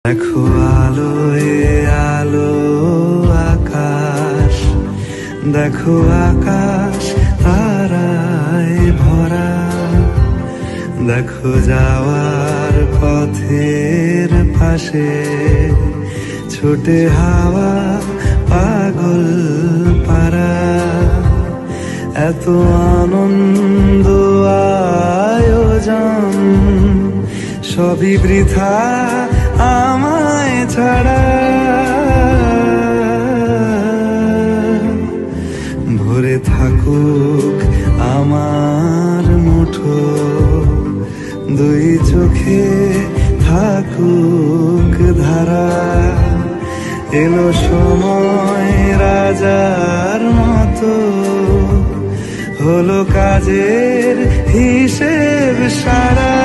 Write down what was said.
দেখো আলোয় আলো আকাশ, দেখো আকাশ তারায় ভরা, দেখো যাওয়ার পথের পাশে ছোটে হাওয়া পাগল পারা। এত আনন্দ আয়োজন সবই বৃথা আমায় ছাড়া। ভরে থাকুক আমার মুঠো, দুই চোখে থাকুক ধারা। এলো সময় রাজার মতো, হলো কাজের হিসেব সারা।